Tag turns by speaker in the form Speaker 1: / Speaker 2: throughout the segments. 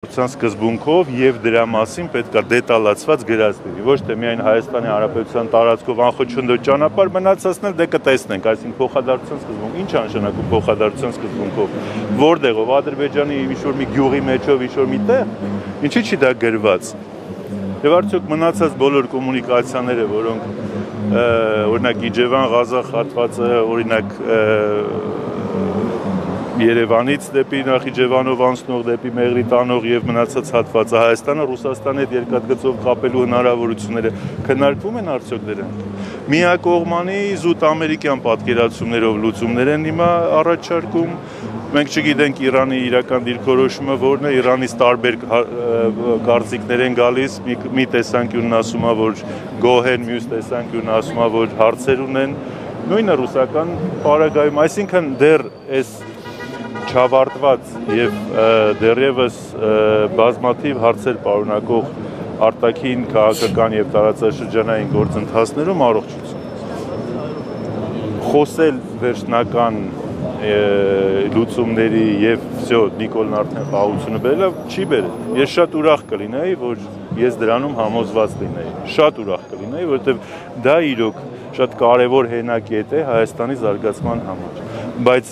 Speaker 1: Սկզբունքով եւ դրա մասին պետք է դետալացված գրած լինի, ոչ թե միայն Հայաստանի Հանրապետության տարածքով անխոչնդոտ ճանապարհ մնացածն էլ դե կտեսնենք, այսինքն փոխադարձության սկզբունք, ինչ է նշանակում փոխադարձության սկզբունքով, որտեղով Ադրբեջանի ինչ-որ մի գյուղի մեջով ինչ-որ մի տեղ, ինչի՞ չի դա գրված։ Եվ արդյոք մնացած բոլոր կոմունիկացիաները, որոնք օրինակ Իջևան-Ղազախ հատվածը, օրինակ Երևանից դեպի Նախիջևանով անցնող, դեպի Մեղրի տանող եւ մնացած հատվածը Հայաստանը Ռուսաստանի հետ երկաթգծով կապելու հնարավորությունները քննարկվում են արդյոք դրանք։ Միակողմանի զուտ ամերիկյան պատկերացումներով լուծումներ են հիմա առաջարկում։ Մենք չգիտենք Իրանի իրական դիրքորոշումը որն է, Իրանից տարբեր կարծիքներ են գալիս, մի տեսանկյունն ասում է, որ գոհ են, մյուս տեսանկյունն ասում է, որ հարցեր ունեն։ Նույնը ռուսական պարագայում, այսինքն դեռ այս չավարտված եւ դեռևս բազմաթիվ հարցեր պարունակող արտաքին քաղաքական եւ տարածաշրջանային գործընթացներում առողջություն։ Խոսել վերջնական լուծումների եւ վсё Նիկոլն արդեն խաղաղությունը բերել է, չի բերել։ Ես շատ ուրախ կլինեի, որ ես դրանում համոզված լինեի։ Շատ ուրախ կլինեի, որովհետեւ դա իրոք շատ կարևոր հենակետ է Հայաստանի զարգացման համար։ Բայց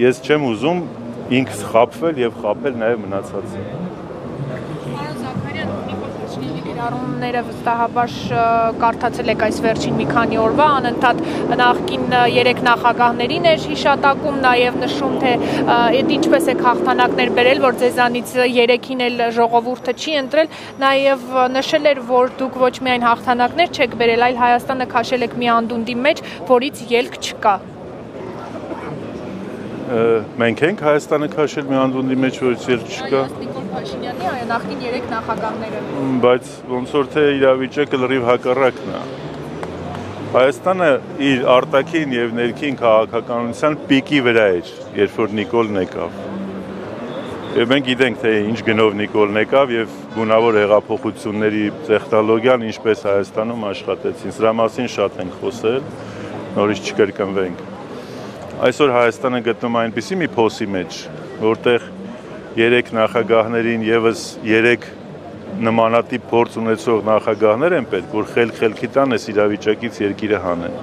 Speaker 1: ես չեմ ուզում ինքս խաբվել եւ խաբել նաեւ մնացածը։
Speaker 2: Առումները վստահաբար կարդացել եք այս վերջին մի քանի օրվա, անընդհատ նախկին 3 նախագահներին էր հիշատակում, նաև նշում, թե ինչպես եք հաղթանակներ բերել, որ ձեզանից 3-ին էլ ժողովուրդը չի ընտրել, նաև նշել էր, որ դուք ոչ միայն հաղթանակներ չեք բերել, այլ Հայաստանը քաշել եք մի անդունդի մեջ, որից ելք չկա։
Speaker 1: Մենք ենք Հայաստանը քաշել մի անդունդի մեջ, որից ելք չկա։
Speaker 2: Փաշինյանի նախկին 3 նախագահները։
Speaker 1: Բայց ոնց որ թե իրավիճակը լրիվ հակառակն է։ Հայաստանը իր արտաքին եւ ներքին քաղաքականության պիկի վրա էր, երբ որ Նիկոլն եկավ։ Եվ մենք գիտենք, թե ինչ գնով Նիկոլն եկավ եւ գունավոր հեղափոխությունների տեխնոլոգիան ինչպես Հայաստանում աշխատեցին։ Սրա մասին շատ ենք խոսել, նորից չկրկնվենք։ Այսօր Հայաստանը գտնում է այնպիսի մի փոսի մեջ, որտեղ 3 նախագահներին եւս 3 նմանատիպ փորձ ունեցող նախագահներ են պետք, որ խելքի տան այս իրավիճակից երկիրը հանեն։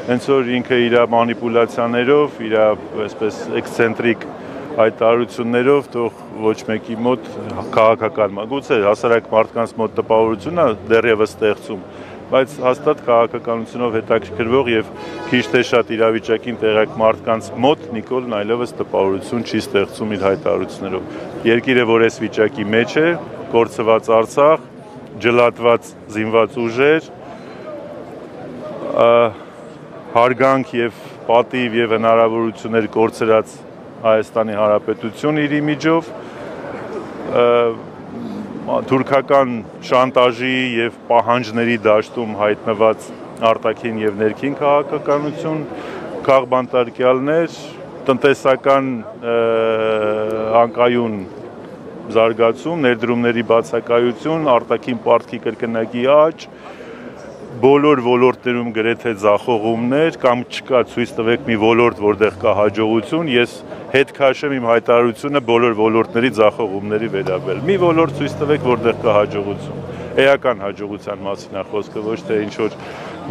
Speaker 1: Հենց որ ինքը իր մանիպուլյացիաներով, իր այսպես էքսցենտրիկ հայտարարություններով թող ոչ մեկի մոտ քաղաքական, գուցե հասարակ մարդկանց մոտ տպավորություն է դեռևս ստեղծում, բայց հաստատ քաղաքականությունով հետաքրքրվող եւ քիչ թե շատ իրավիճակին տեղյակ մարդկանց մոտ Նիկոլն այլևս տպավորություն չի ստեղծում իր հայտարարություններով։ Երկիրը, որ այս վիճակի մեջ է, կորցված Արցախ, ջլատված զինված ուժեր, հարգանք եւ պատիվ եւ հնարավորություններ կորցրած Հայաստանի Հանրապետություն իր իմիջով, թուրքական շանտաժի եւ պահանջների դաշտում հայտնված արտաքին եւ ներքին քաղաքականություն, քաղբանտարկյալներ, տնտեսական անկայուն զարգացում, ներդրումների բացակայություն, արտաքին պարտքի կրկնակի աճ, բոլոր ոլորտներում գրեթե ձախողումներ, կամ չկա ցույց տվեք մի ոլորտ, որտեղ կա հաջողություն, ես հետ քաշեմ իմ հայտարարությունը բոլոր ոլորտների ձախողումների վերաբերյալ։ Մի ոլորտ ցույց տվեք, որտեղ կա հաջողություն։ Էական հաջողության մասին է խոսքը, ոչ թե ինչ որ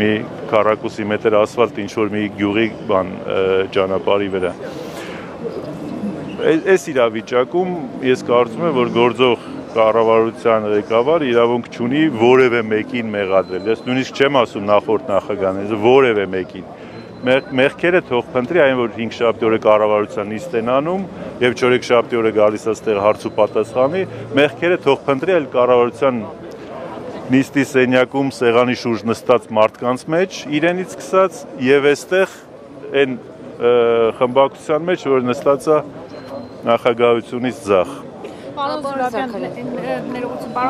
Speaker 1: մի քառակուսի մետր ասֆալտ, ինչ որ մի գյուղի ճանապարհի վրա։ Այս իրավիճակում ես կարծում եմ, որ գործող կառավարության ղեկավար իրավունք չունի որևէ մեկին մեղադրել։ Ես նույնիսկ չեմ ասում նախորդ նախագահներին, որևէ մեկին։ Մեղքերը թող փնտրի այն, որ 5 շաբթի օրը կառավարության նիստ են անում եւ 4 շաբթի օրը գալիս այստեղ հարց ու պատասխանի, մեղքերը թող փնտրի այլ կառավարության նիստի սենյակում սեղանի շուրջ նստած մարդկանց մեջ, իրենից սկսած եւ այստեղ այն խմբակցության մեջ, որ նստած է նախագահությունից ձախ։
Speaker 2: Պարոն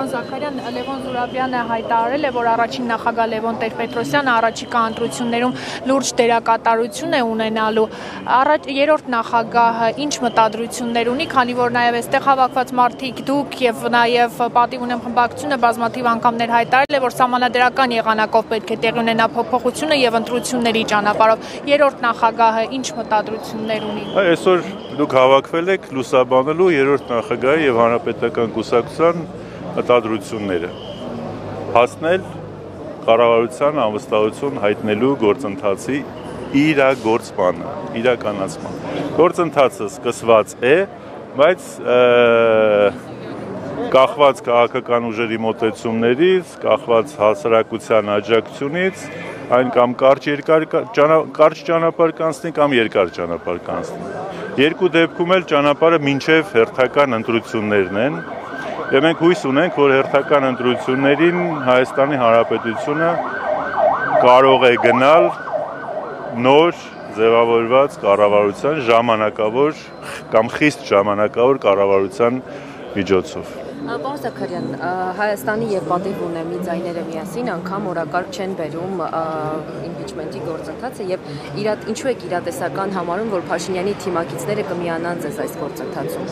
Speaker 2: Զաքարյան, Լևոն Զուրաբյանը հայտարարել է, որ առաջին նախագահ Լևոն Տեր-Պետրոսյանը առաջիկա ընտրություններում լուրջ դերակատարություն է ունենալու։ Երրորդ նախագահը ինչ մտադրություններ ունի, քանի որ նաև այստեղ հավաքված մարդիկ դուք եւ նաև պատիվ ունեմ խմբակցությունը բազմաթիվ անգամներ հայտարարել է, որ սահմանադրական եղանակով պետք է տեղի ունենա փոփոխությունը եւ ընտրությունների ճանապարհով։ Երրորդ նախագահը ինչ մտադրություններ ունի։
Speaker 1: Այսօր դուք հավաքվել եք լուսաբանելու երրորդ նախագահի եւ հանրապետական կուսակցության մտադրությունները, հասնել կառավարության անվստահություն հայտնելու գործընթացի իրականացման։ Գործընթացը սկսված է, բայց կախված քաղաքական ուժերի մոտեցումներից, կախված հասարակության աջակցությունից, այն կամ կարճ ճանապարհ կանցնի կամ երկար ճանապարհ կանցնի։ Երկու դեպքում էլ ճանապարհը մինչև հերթական ընտրություններն են, եւ մենք հույս ունենք, որ հերթական ընտրություններին Հայաստանի Հանրապետությունը կարող է գնալ նոր ձևավորված կառավարության ժամանակավոր կամ խիստ ժամանակավոր կառավարության միջոցով։
Speaker 3: Պարոն Զաքարյան, Հայաստանի եւ պատիվ ունեմի ձայները միասին անգամ օրակարգ չեն բերում իմպիչմենտի գործընթացը եւ ինչու եք իրատեսական համարում, որ Փաշինյանի թիմակիցները կմիանան ձեզ այս գործընթացում։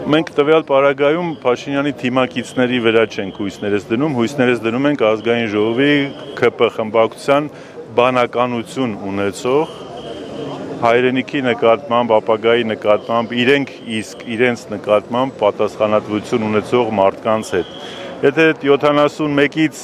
Speaker 1: Մենք տվյալ պարագայում Փաշինյանի թիմակիցների վրա չենք հույսներս դնում, հույսներս դնում ենք ազգային ժողովի ՔՊ խմբակցության բանականություն ունեցող հայրենիքի նկատմամբ, ապագայի նկատմամբ, իրենց նկատմամբ պատասխանատվություն ունեցող մարդկանց հետ։ Եթե 71-ից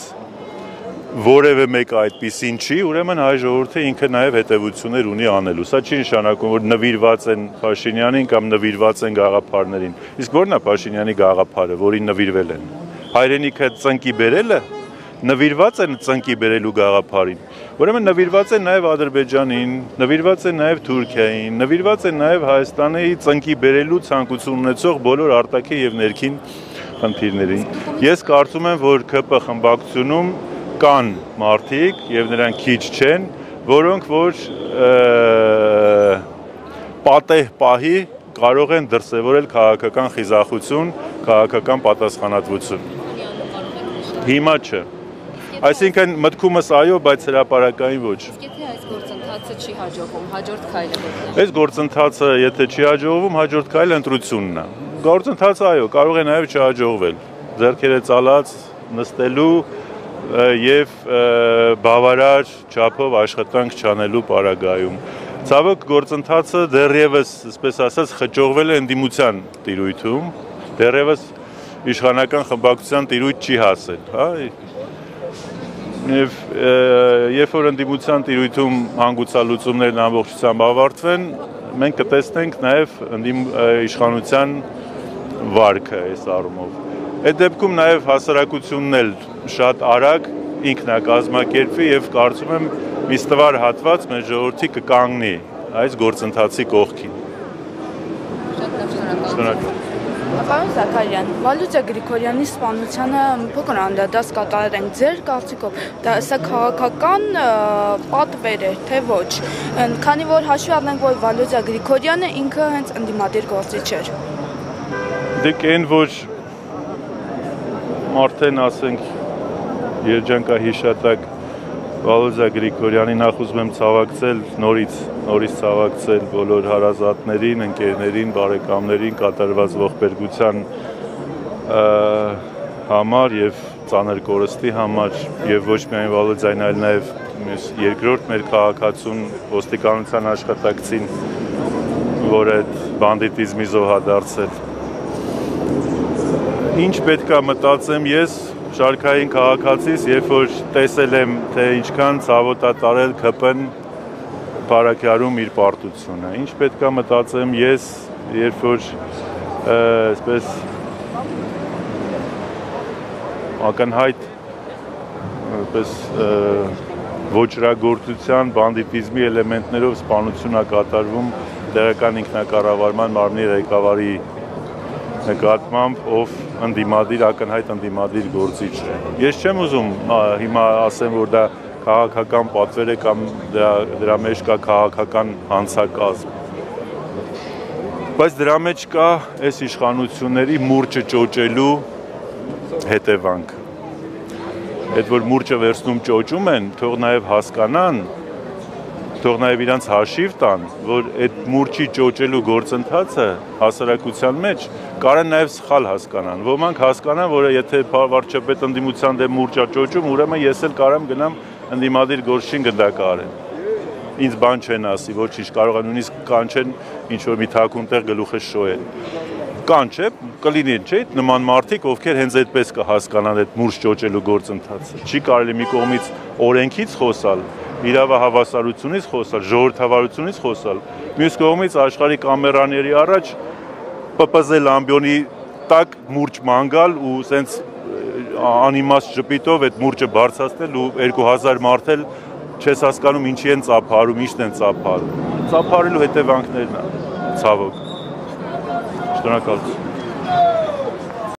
Speaker 1: որևէ մեկը այդպիսին չի, ուրեմն հայ ժողովուրդը ինքը նաև հետևություններ ունի անելու։ Սա չի նշանակում, որ նվիրված են Փաշինյանին կամ նվիրված են գաղափարներին։ Իսկ ո՞րն է Փաշինյանի գաղափարը, որին նվիրվել են։ Հայրենիքը ծնկի բերելը, նվիրված են ծնկի բերելու գաղափարին։ Ուրեմն նվիրված են նաև Ադրբեջանին, նվիրված են նաև Թուրքիային, նվիրված են նաև Հայաստանի ծնկի բերելու ցանկություն ունեցող բոլոր արտաքին եւ ներքին խնդիրներին։ Ես կարծում եմ, որ ՔՊ խմբակցությունում կան մարդիկ եւ նրանք քիչ չեն, որոնք որ պատեհ պահի կարող են դրսևորել քաղաքական խիզախություն, քաղաքական պատասխանատվություն։ Հիմա չէ։ Այսինքն մտքումս այո, բայց հրապարակային ոչ։
Speaker 3: Եթե այս գործընթացը չի հաջողվում, հաջորդ քայլը ո՞րն է։
Speaker 1: Այս գործընթացը եթե չի հաջողվում, հաջորդ քայլը ընտրությունն է։ Գործընթացը այո, կարող է նաև չհաջողվել։ Ձեռքերը ծալած նստելու եւ բավարար չափով աշխատանք չանելու պարագայում։ Ցավոք գործընթացը դեռևս, այսպես ասած, խճողվել է ընդդիմության տիրույթում, դեռևս իշխանական խմբակցության տիրույթ չի հասել, հա։ Եվ երբ որ ընդդիմության տիրույթում հանգուցալուծումներն ամբողջությամբ ավարտվեն, մենք կտեսնենք նաև իշխանության վարքը այս առումով։ Այդ դեպքում նաև հասարակությունն էլ շատ արագ ինքնակազմակերպվի եւ կարծում եմ մի ստվար հատված մեր ժողովրդի կկանգնի այս գործընթացի կողքին։ Շնորհակալ։
Speaker 4: Պարոն Զաքարյան, Վալյուդա Գրիգորյանի սպանությանը փոքր անդրադարձ կատարենք ձեր կարծիքով, դա սա քաղաքական պատվեր է, թե ոչ, քանի որ հաշվի առնենք, որ Վալյուդա Գրիգորյանը ինքը հենց ընդդիմադիր գործիչ էր։
Speaker 1: Դեք այն, որ արդեն ասենք երջանկահիշատակ Վալյուդա Գրիգորյանի նախ ուզում եմ ցավակցել նորից ցավակցել բոլոր հարազատներին, ընկերներին, բարեկամներին կատարված ողբերգության համար եւ ծանր կորստի համար եւ ոչ միայն Վալյուդային, այլ նաեւ երկրորդ մեր քաղաքացուն ոստիկանության աշխատակցին, որը բանդիտիզմի զոհադարձել։ Ինչ պետքա մտածեմ ես շարքային քաղաքացիս, երբ որ տեսել եմ, թե ինչքան ցավոտ է տարել ՔՊ-ն Փարաքյարում իր պարտությունը։ Ինչ պետքա մտածեմ ես, երբ որ այսպես ակնհայտ այսպես ոչրագործության, բանդիտիզմի էլեմենտներով սպանություն է կատարվում տեղական ինքնակառավարման մարմնի ղեկավարի նկատմամբ, ով ակնհայտ ընդդիմադիր գործիչ է։ Ես չեմ ուզում հիմա ասեմ, որ դա քաղաքական պատվեր է կամ դրա մեջ կա քաղաքական հանցակազմ։ Բայց դրա մեջ կա այս իշխանությունների մուրճը ճոճելու հետևանք։ Այդ որ մուրճը վերցնում ճոճում են, թող նաև հասկանան, թող նաև իրանց հաշիվ տան, որ այդ մուրճի ճոճելու գործընթացը հասարակության մեջ կարան նաև սխալ հասկանան։ Ոմանք հասկանան, որ եթե վարչապետ ընդդիմության դեմ մուրճա ճոճում, ուրեմն ես էլ կարամ գնամ ընդդիմադիր գործչին գնդակահարեմ։ ինձ բան չեն ասի, ոչինչ, կարող է նույնիսկ կանչեն ինչ-որ մի թաքուն տեղ գլուխը շոյել։ Կան չէ, կլինեն չէ, նման մարդիկ, ովքեր հենց այդպես կհասկանան այդ մուրճ ճոճելու գործընթացը։ Չի կարելի մի կողմից օրենքից խոսալ, իրավահավասարությունից խոսալ, ժողովրդավարությունից խոսալ, մյուս կողմից աշխարհի կամերաների առաջ պպզել ամբիոնի տակ մուրճ մանգալ ու սենց անիմաստ ժպիտով այդ մուրճը բարձրացնել ու 2000 մարդ էլ չես հասկանում ինչի են ծափարում, ինչն են ծափարում։ Ծափարելու հետևանքներն են, ցավոք։ Շնորհակալություն։